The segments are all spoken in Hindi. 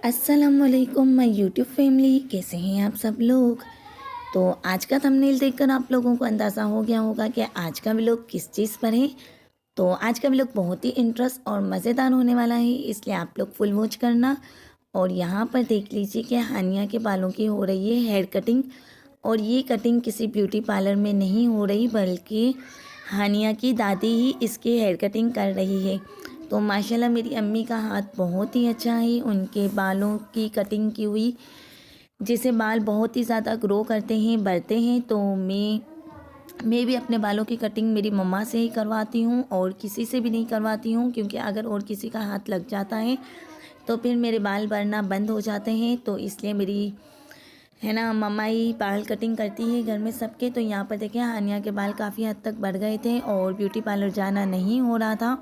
अस्सलामुअलैकुम माय यूट्यूब फैमिली, कैसे हैं आप सब लोग। तो आज का थंबनेल देखकर आप लोगों को अंदाज़ा हो गया होगा कि आज का व्लॉग किस चीज़ पर है। तो आज का व्लॉग बहुत ही इंटरेस्ट और मज़ेदार होने वाला है, इसलिए आप लोग फुल वॉच करना। और यहाँ पर देख लीजिए कि हानिया के बालों की हो रही है हेयर कटिंग। और ये कटिंग किसी ब्यूटी पार्लर में नहीं हो रही, बल्कि हानिया की दादी ही इसकी हेयर कटिंग कर रही है। तो माशाल्लाह मेरी अम्मी का हाथ बहुत ही अच्छा है, उनके बालों की कटिंग की हुई, जिससे बाल बहुत ही ज़्यादा ग्रो करते हैं, बढ़ते हैं। तो मैं भी अपने बालों की कटिंग मेरी मम्मा से ही करवाती हूँ और किसी से भी नहीं करवाती हूँ, क्योंकि अगर और किसी का हाथ लग जाता है तो फिर मेरे बाल बढ़ना बंद हो जाते हैं। तो इसलिए मेरी है ना मम्मा ही बाल कटिंग करती है घर में सबके। तो यहाँ पर देखें हानिया के बाल काफ़ी हद तक बढ़ गए थे और ब्यूटी पार्लर जाना नहीं हो रहा था।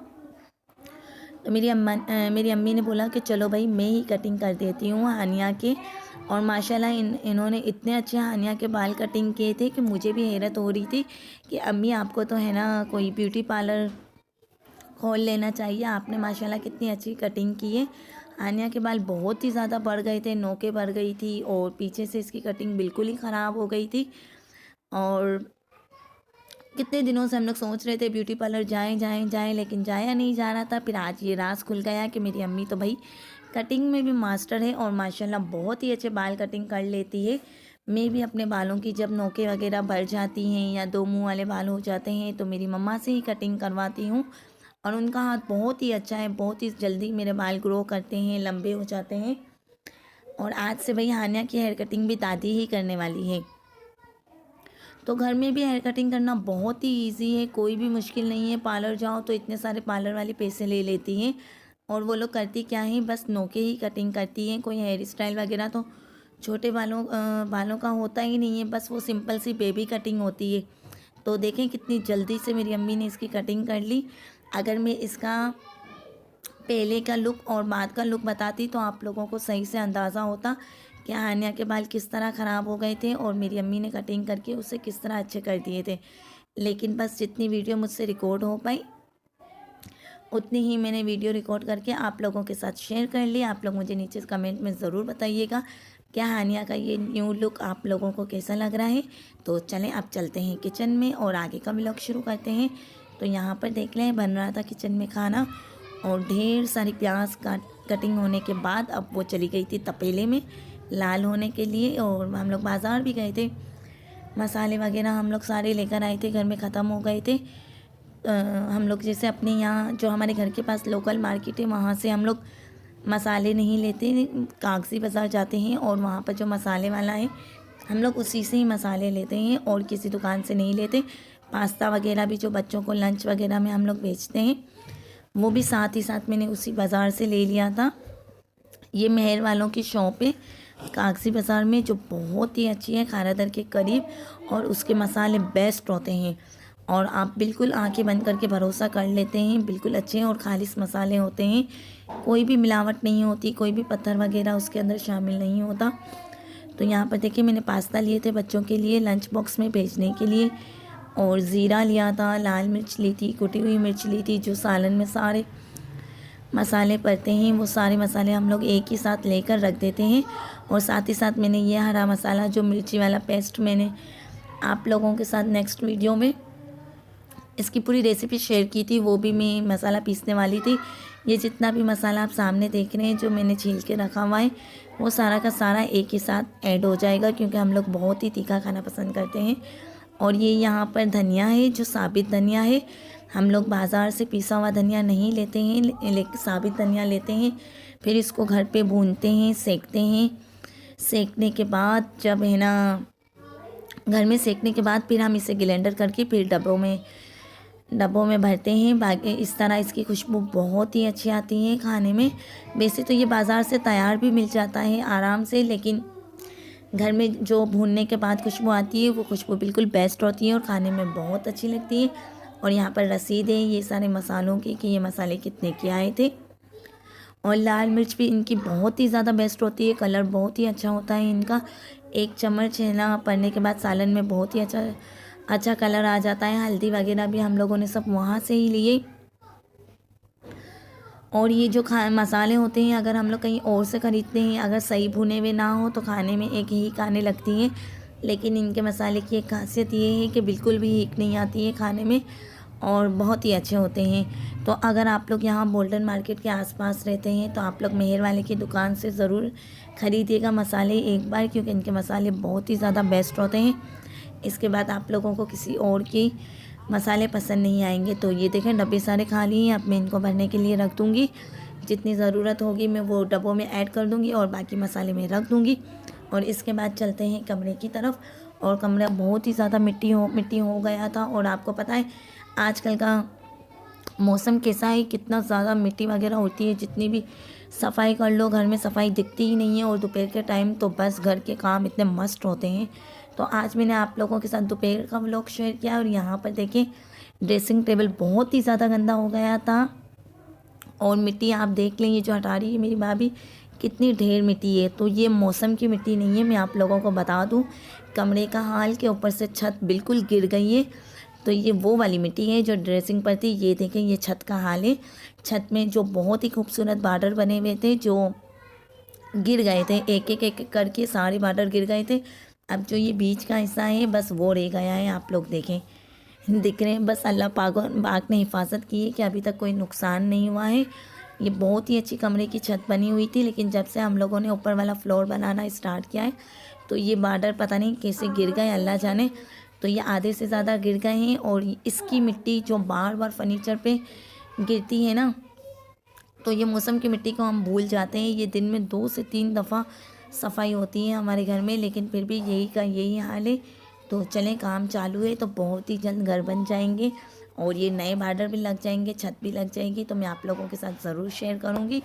तो मेरी अम्मी ने बोला कि चलो भाई मैं ही कटिंग कर देती हूँ हानिया के। और माशाल्लाह इन्होंने इतने अच्छे हानिया के बाल कटिंग किए थे कि मुझे भी हैरत हो रही थी कि अम्मी आपको तो है ना कोई ब्यूटी पार्लर खोल लेना चाहिए, आपने माशाल्लाह कितनी अच्छी कटिंग की है। हानिया के बाल बहुत ही ज़्यादा बढ़ गए थे, नोकें बढ़ गई थी और पीछे से इसकी कटिंग बिल्कुल ही ख़राब हो गई थी। और कितने दिनों से हम लोग सोच रहे थे ब्यूटी पार्लर जाएं जाएं जाएं, लेकिन जाया नहीं जा रहा था। फिर आज ये राज खुल गया कि मेरी अम्मी तो भाई कटिंग में भी मास्टर है और माशाल्लाह बहुत ही अच्छे बाल कटिंग कर लेती है। मैं भी अपने बालों की जब नोकें वगैरह बढ़ जाती हैं या दो मुंह वाले बाल हो जाते हैं तो मेरी मम्मा से ही कटिंग करवाती हूँ। और उनका हाथ बहुत ही अच्छा है, बहुत ही जल्दी मेरे बाल ग्रो करते हैं, लंबे हो जाते हैं। और आज से भाई हानिया की हेयर कटिंग भी दादी ही करने वाली है। तो घर में भी हेयर कटिंग करना बहुत ही इजी है, कोई भी मुश्किल नहीं है। पार्लर जाओ तो इतने सारे पार्लर वाले पैसे ले लेती हैं और वो लोग करती क्या है, बस नोके ही कटिंग करती हैं। कोई हेयर स्टाइल वगैरह तो छोटे बालों का होता ही नहीं है, बस वो सिंपल सी बेबी कटिंग होती है। तो देखें कितनी जल्दी से मेरी अम्मी ने इसकी कटिंग कर ली। अगर मैं इसका पहले का लुक और बाद का लुक बताती तो आप लोगों को सही से अंदाज़ा होता कि हानिया के बाल किस तरह ख़राब हो गए थे और मेरी अम्मी ने कटिंग करके उसे किस तरह अच्छे कर दिए थे। लेकिन बस जितनी वीडियो मुझसे रिकॉर्ड हो पाई उतनी ही मैंने वीडियो रिकॉर्ड करके आप लोगों के साथ शेयर कर ली। आप लोग मुझे नीचे कमेंट में ज़रूर बताइएगा क्या हानिया का ये न्यू लुक आप लोगों को कैसा लग रहा है। तो चलें अब चलते हैं किचन में और आगे का व्लॉग शुरू करते हैं। तो यहाँ पर देख लें बन रहा था किचन में खाना और ढेर सारी प्याज कटिंग होने के बाद अब वो चली गई थी तपेले में लाल होने के लिए। और हम लोग बाज़ार भी गए थे, मसाले वगैरह हम लोग सारे लेकर आए थे, घर में ख़त्म हो गए थे। हम लोग जैसे अपने यहाँ जो हमारे घर के पास लोकल मार्केट है वहाँ से हम लोग मसाले नहीं लेते, कागज़ी बाज़ार जाते हैं और वहाँ पर जो मसाले वाला है हम लोग उसी से ही मसाले लेते हैं और किसी दुकान से नहीं लेते। पास्ता वगैरह भी जो बच्चों को लंच वगैरह में हम लोग बेचते हैं वो भी साथ ही साथ मैंने उसी बाज़ार से ले लिया था। ये मेहर वालों की शॉप है कागज़ी बाज़ार में, जो बहुत ही अच्छी है, खारादर के करीब। और उसके मसाले बेस्ट होते हैं और आप बिल्कुल आंखें बंद करके भरोसा कर लेते हैं, बिल्कुल अच्छे हैं और खालिस मसाले होते हैं। कोई भी मिलावट नहीं होती, कोई भी पत्थर वगैरह उसके अंदर शामिल नहीं होता। तो यहाँ पर देखिए मैंने पास्ता लिए थे बच्चों के लिए लंच बॉक्स में भेजने के लिए, और ज़ीरा लिया था, लाल मिर्च ली थी, कुटी हुई मिर्च ली थी, जो सालन में सारे मसाले पड़ते हैं वो सारे मसाले हम लोग एक ही साथ लेकर रख देते हैं। और साथ ही साथ मैंने ये हरा मसाला जो मिर्ची वाला पेस्ट मैंने आप लोगों के साथ नेक्स्ट वीडियो में इसकी पूरी रेसिपी शेयर की थी, वो भी मैं मसाला पीसने वाली थी। ये जितना भी मसाला आप सामने देख रहे हैं जो मैंने छील के रखा हुआ है वो सारा का सारा एक ही साथ ऐड हो जाएगा, क्योंकि हम लोग बहुत ही तीखा खाना पसंद करते हैं। और ये यहाँ पर धनिया है जो साबित धनिया है, हम लोग बाज़ार से पिसा हुआ धनिया नहीं लेते हैं, लेकिन साबित धनिया लेते हैं। फिर इसको घर पे भूनते हैं, सेकते हैं। सेकने के बाद जब है ना घर में सेकने के बाद फिर हम इसे ग्राइंडर करके फिर डब्बों में भरते हैं। बाकी इस तरह इसकी खुशबू बहुत ही अच्छी आती है खाने में। वैसे तो ये बाज़ार से तैयार भी मिल जाता है आराम से, लेकिन घर में जो भूनने के बाद खुशबू आती है वो खुशबू बिल्कुल बेस्ट होती है और खाने में बहुत अच्छी लगती है। और यहाँ पर रसीद है ये सारे मसालों की कि ये मसाले कितने के आए थे। और लाल मिर्च भी इनकी बहुत ही ज़्यादा बेस्ट होती है, कलर बहुत ही अच्छा होता है इनका। एक चम्मच है ना पड़ने के बाद सालन में बहुत ही अच्छा अच्छा कलर आ जाता है। हल्दी वगैरह भी हम लोगों ने सब वहाँ से ही लिए। और ये जो खा मसाले होते हैं अगर हम लोग कहीं और से ख़रीदते हैं, अगर सही भुने हुए ना हो तो खाने में एक हीक आने लगती है। लेकिन इनके मसाले की एक ख़ासियत ये है कि बिल्कुल भी हीक नहीं आती है खाने में और बहुत ही अच्छे होते हैं। तो अगर आप लोग यहाँ बोल्डन मार्केट के आसपास रहते हैं तो आप लोग मेहर वाले की दुकान से ज़रूर ख़रीदिएगा मसाले एक बार, क्योंकि इनके मसाले बहुत ही ज़्यादा बेस्ट होते हैं। इसके बाद आप लोगों को किसी और की मसाले पसंद नहीं आएंगे। तो ये देखें डब्बे सारे खाली हैं, अब मैं इनको भरने के लिए रख दूँगी। जितनी ज़रूरत होगी मैं वो डब्बों में ऐड कर दूँगी और बाकी मसाले में रख दूँगी। और इसके बाद चलते हैं कमरे की तरफ। और कमरा बहुत ही ज़्यादा मिट्टी हो गया था। और आपको पता है आजकल का मौसम कैसा है, कितना ज़्यादा मिट्टी वगैरह होती है। जितनी भी सफाई कर लो घर में सफाई दिखती ही नहीं है। और दोपहर के टाइम तो बस घर के काम इतने मस्त होते हैं। तो आज मैंने आप लोगों के साथ दोपहर का व्लॉग शेयर किया। और यहाँ पर देखें ड्रेसिंग टेबल बहुत ही ज़्यादा गंदा हो गया था। और मिट्टी आप देख लें, ये जो हटा रही है मेरी भाभी, कितनी ढेर मिट्टी है। तो ये मौसम की मिट्टी नहीं है, मैं आप लोगों को बता दूं। कमरे का हाल के ऊपर से छत बिल्कुल गिर गई है। तो ये वो वाली मिट्टी है जो ड्रेसिंग पर थी। ये देखें ये छत का हाल है। छत में जो बहुत ही खूबसूरत बॉर्डर बने हुए थे जो गिर गए थे, एक एक एक करके सारे बॉर्डर गिर गए थे। अब जो ये बीच का हिस्सा है बस वो रह गया है। आप लोग देखें दिख रहे हैं। बस अल्लाह पाक ने हिफाजत की है कि अभी तक कोई नुकसान नहीं हुआ है। ये बहुत ही अच्छी कमरे की छत बनी हुई थी, लेकिन जब से हम लोगों ने ऊपर वाला फ्लोर बनाना स्टार्ट किया है तो ये बॉर्डर पता नहीं कैसे गिर गए, अल्लाह जाने। तो ये आधे से ज़्यादा गिर गए हैं। और इसकी मिट्टी जो बार बार फर्नीचर पे गिरती है ना, तो ये मौसम की मिट्टी को हम भूल जाते हैं। ये दिन में 2 से 3 दफ़ा सफाई होती है हमारे घर में, लेकिन फिर भी यही का यही हाल है। तो चलें काम चालू है तो बहुत ही जल्द घर बन जाएंगे और ये नए बॉर्डर भी लग जाएंगे, छत भी लग जाएगी। तो मैं आप लोगों के साथ ज़रूर शेयर करूँगी।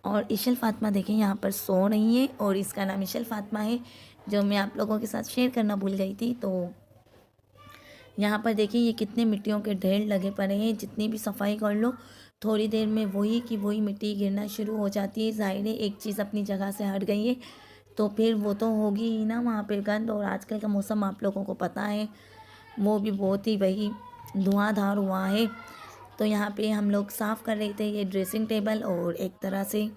और इशल फातिमा देखें यहाँ पर सो रही है और इसका नाम इशल फातिमा है, जो मैं आप लोगों के साथ शेयर करना भूल गई थी। तो यहाँ पर देखिए ये कितने मिट्टियों के ढेर लगे पड़े हैं। जितनी भी सफाई कर लो थोड़ी देर में वही की वही मिट्टी गिरना शुरू हो जाती है। ज़ाहिर है एक चीज़ अपनी जगह से हट गई है तो फिर वो तो होगी ही ना वहाँ पे गंद। और आजकल का मौसम आप लोगों को पता है वो भी बहुत ही वही धुआंधार हुआ है। तो यहाँ पे हम लोग साफ़ कर रहे थे ये ड्रेसिंग टेबल और एक तरह से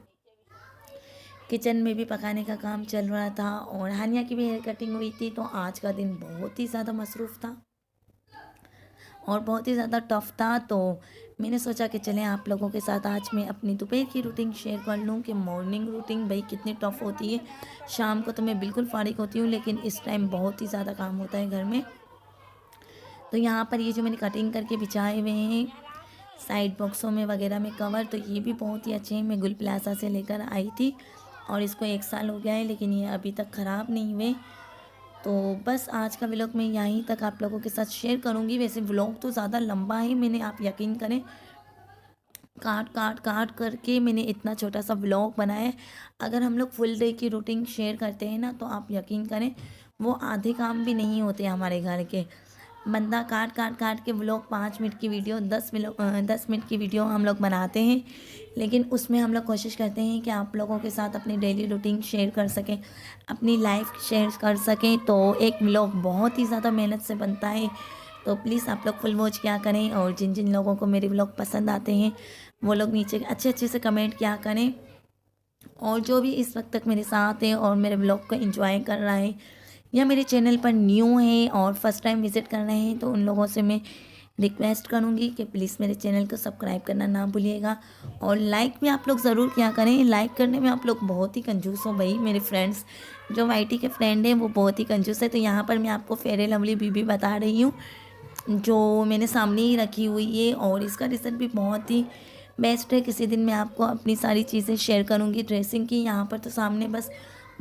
किचन में भी पकाने का काम चल रहा था। और हानिया की भी हेयर कटिंग हुई थी। तो आज का दिन बहुत ही ज़्यादा मसरूफ़ था और बहुत ही ज़्यादा टफ़ था। तो मैंने सोचा कि चलें आप लोगों के साथ आज मैं अपनी दोपहर की रूटीन शेयर कर लूँ कि मॉर्निंग रूटीन भाई कितनी टफ़ होती है। शाम को तो मैं बिल्कुल फारिग होती हूँ, लेकिन इस टाइम बहुत ही ज़्यादा काम होता है घर में। तो यहाँ पर ये जो मैंने कटिंग करके बिछाए हुए हैं साइड बॉक्सों में वगैरह में कवर, तो ये भी बहुत ही अच्छे हैं। मैं गुल प्लाजा से लेकर आई थी और इसको 1 साल हो गया है, लेकिन ये अभी तक ख़राब नहीं हुए। तो बस आज का व्लॉग मैं यहीं तक आप लोगों के साथ शेयर करूंगी। वैसे व्लॉग तो ज़्यादा लंबा है, मैंने आप यकीन करें काट करके मैंने इतना छोटा सा व्लॉग बनाया है। अगर हम लोग फुल डे की रूटीन शेयर करते हैं ना तो आप यकीन करें वो आधे काम भी नहीं होते हमारे घर के। बंदा काट के व्लॉग 5 मिनट की वीडियो 10 मिनट की वीडियो हम लोग बनाते हैं, लेकिन उसमें हम लोग कोशिश करते हैं कि आप लोगों के साथ अपनी डेली रूटीन शेयर कर सकें, अपनी लाइफ शेयर कर सकें। तो एक व्लॉग बहुत ही ज़्यादा मेहनत से बनता है। तो प्लीज़ आप लोग फुल वॉच किया करें। और जिन जिन लोगों को मेरे व्लॉग पसंद आते हैं वो लोग नीचे अच्छे से कमेंट किया करें। और जो भी इस वक्त तक मेरे साथ है और मेरे व्लॉग को एंजॉय कर रहा है या मेरे चैनल पर न्यू है और फर्स्ट टाइम विज़िट कर रहे हैं, तो उन लोगों से मैं रिक्वेस्ट करूंगी कि प्लीज़ मेरे चैनल को सब्सक्राइब करना ना भूलिएगा। और लाइक भी आप लोग ज़रूर किया करें। लाइक करने में आप लोग बहुत ही कंजूस हो भाई। मेरे फ्रेंड्स जो वाईटी के फ्रेंड हैं वो बहुत ही कंजूस है। तो यहाँ पर मैं आपको फेयर एंड लवली बीबी बता रही हूँ जो मैंने सामने ही रखी हुई है और इसका रिज़ल्ट भी बहुत ही बेस्ट है। किसी दिन मैं आपको अपनी सारी चीज़ें शेयर करूँगी ड्रेसिंग की। यहाँ पर तो सामने बस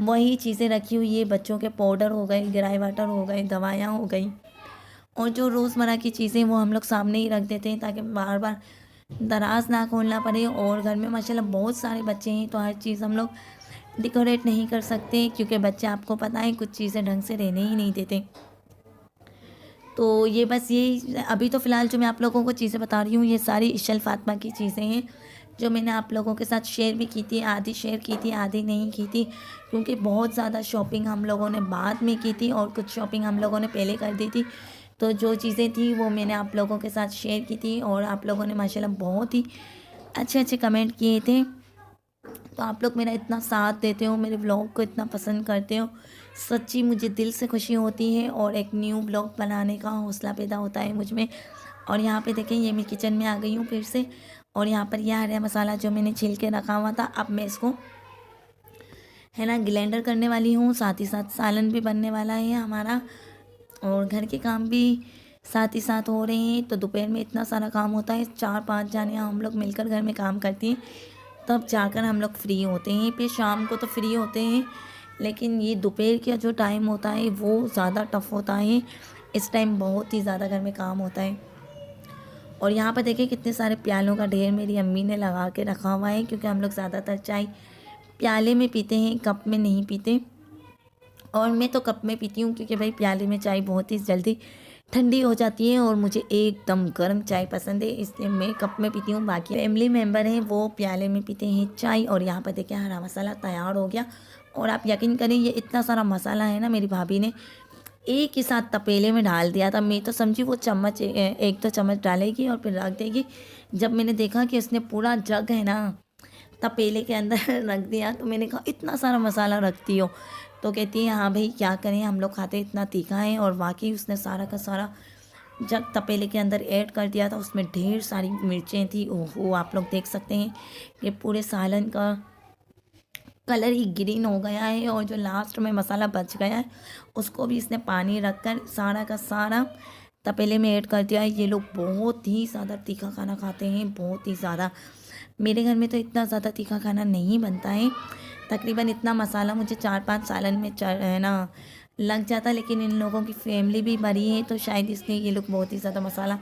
वही चीज़ें रखी हुई है, बच्चों के पाउडर हो गए, ग्राई वाटर हो गए, दवाइयाँ हो गई और जो रोज़मर्रा की चीज़ें वो हम लोग सामने ही रख देते हैं ताकि बार बार दराज ना खोलना पड़े। और घर में माशाल्लाह बहुत सारे बच्चे हैं तो हर चीज़ हम लोग डेकोरेट नहीं कर सकते, क्योंकि बच्चे आपको पता है कुछ चीज़ें ढंग से रहने ही नहीं देते। तो ये बस ये अभी तो फ़िलहाल जो मैं आप लोगों को चीज़ें बता रही हूँ ये सारी इशल फातिमा की चीज़ें हैं जो मैंने आप लोगों के साथ शेयर भी की थी। आधी शेयर की थी आधी नहीं की थी, क्योंकि बहुत ज़्यादा शॉपिंग हम लोगों ने बाद में की थी और कुछ शॉपिंग हम लोगों ने पहले कर दी थी। तो जो चीज़ें थी वो मैंने आप लोगों के साथ शेयर की थी और आप लोगों ने माशाल्लाह बहुत ही अच्छे अच्छे कमेंट किए थे। तो आप लोग मेरा इतना साथ देते हो, मेरे व्लॉग को इतना पसंद करते हो, सच्ची मुझे दिल से खुशी होती है और एक न्यू व्लॉग बनाने का हौसला पैदा होता है मुझ में। और यहाँ पे देखें, ये मैं किचन में आ गई हूँ फिर से। और यहाँ पर यह हरा मसाला जो मैंने छील के रखा हुआ था, अब मैं इसको है ना ग्लेंडर करने वाली हूँ। साथ ही साथ सालन भी बनने वाला है हमारा, और घर के काम भी साथ ही साथ हो रहे हैं। तो दोपहर में इतना सारा काम होता है, 4-5 जाने हम लोग मिलकर घर में काम करती हैं, तब जाकर हम लोग फ्री होते हैं। फिर शाम को तो फ्री होते हैं, लेकिन ये दोपहर का जो टाइम होता है वो ज़्यादा टफ होता है। इस टाइम बहुत ही ज़्यादा घर में काम होता है। और यहाँ पर देखिए कितने सारे प्यालों का ढेर मेरी अम्मी ने लगा के रखा हुआ है, क्योंकि हम लोग ज़्यादातर चाय प्याले में पीते हैं, कप में नहीं पीते। और मैं तो कप में पीती हूँ, क्योंकि भाई प्याले में चाय बहुत ही जल्दी ठंडी हो जाती है और मुझे एकदम गर्म चाय पसंद है, इसलिए मैं कप में पीती हूँ। बाकी फैमिली मेम्बर हैं वो प्याले में पीते हैं चाय। और यहाँ पर देखिए हरा मसाला तैयार हो गया। और आप यकीन करें, ये इतना सारा मसाला है ना, मेरी भाभी ने एक ही साथ तपेले में डाल दिया था। मैं तो समझी वो चम्मच एक तो चम्मच डालेगी और फिर रख देगी। जब मैंने देखा कि उसने पूरा जग है ना तपेले के अंदर रख दिया, तो मैंने कहा इतना सारा मसाला रखती हो। तो कहती है हाँ भाई क्या करें, हम लोग खाते इतना तीखा है। और वाकई उसने सारा का सारा जग तपेले के अंदर ऐड कर दिया था। उसमें ढेर सारी मिर्चें थी। ओहो, आप लोग देख सकते हैं कि पूरे सालन का कलर ही ग्रीन हो गया है। और जो लास्ट में मसाला बच गया है, उसको भी इसने पानी रखकर सारा का सारा तपेले में ऐड कर दिया है। ये लोग बहुत ही ज़्यादा तीखा खाना खाते हैं, बहुत ही ज़्यादा। मेरे घर में तो इतना ज़्यादा तीखा खाना नहीं बनता है। तकरीबन इतना मसाला मुझे 4-5 सालन में है ना लग जाता, लेकिन इन लोगों की फैमिली भी बड़ी है, तो शायद इसलिए ये लोग बहुत ही ज़्यादा मसाला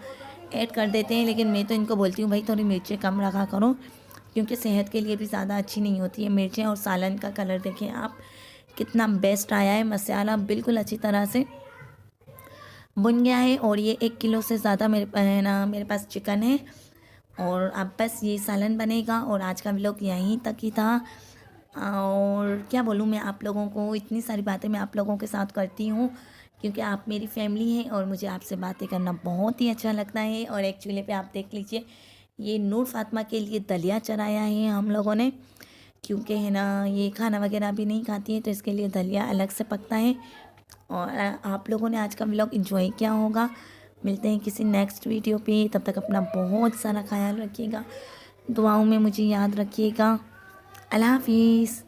ऐड कर देते हैं। लेकिन मैं तो इनको बोलती हूँ भाई थोड़ी मिर्चें कम रखा करो, क्योंकि सेहत के लिए भी ज़्यादा अच्छी नहीं होती है मिर्चें। और सालन का कलर देखें आप कितना बेस्ट आया है, मसाला बिल्कुल अच्छी तरह से बुन गया है। और ये 1 किलो से ज़्यादा मेरे पास चिकन है। और अब बस ये सालन बनेगा। और आज का व्लॉग यहीं तक ही था। और क्या बोलूँ मैं आप लोगों को, इतनी सारी बातें मैं आप लोगों के साथ करती हूँ, क्योंकि आप मेरी फैमिली हैं और मुझे आपसे बातें करना बहुत ही अच्छा लगता है। और एक चूल्हे पे आप देख लीजिए, ये नूर फातिमा के लिए दलिया चढ़ाया है हम लोगों ने, क्योंकि है ना ये खाना वगैरह भी नहीं खाती है, तो इसके लिए दलिया अलग से पकता है। और आप लोगों ने आज का व्लॉग एंजॉय किया होगा। मिलते हैं किसी नेक्स्ट वीडियो पे, तब तक अपना बहुत सारा ख्याल रखिएगा, दुआओं में मुझे याद रखिएगा। अल्लाह हाफिज़।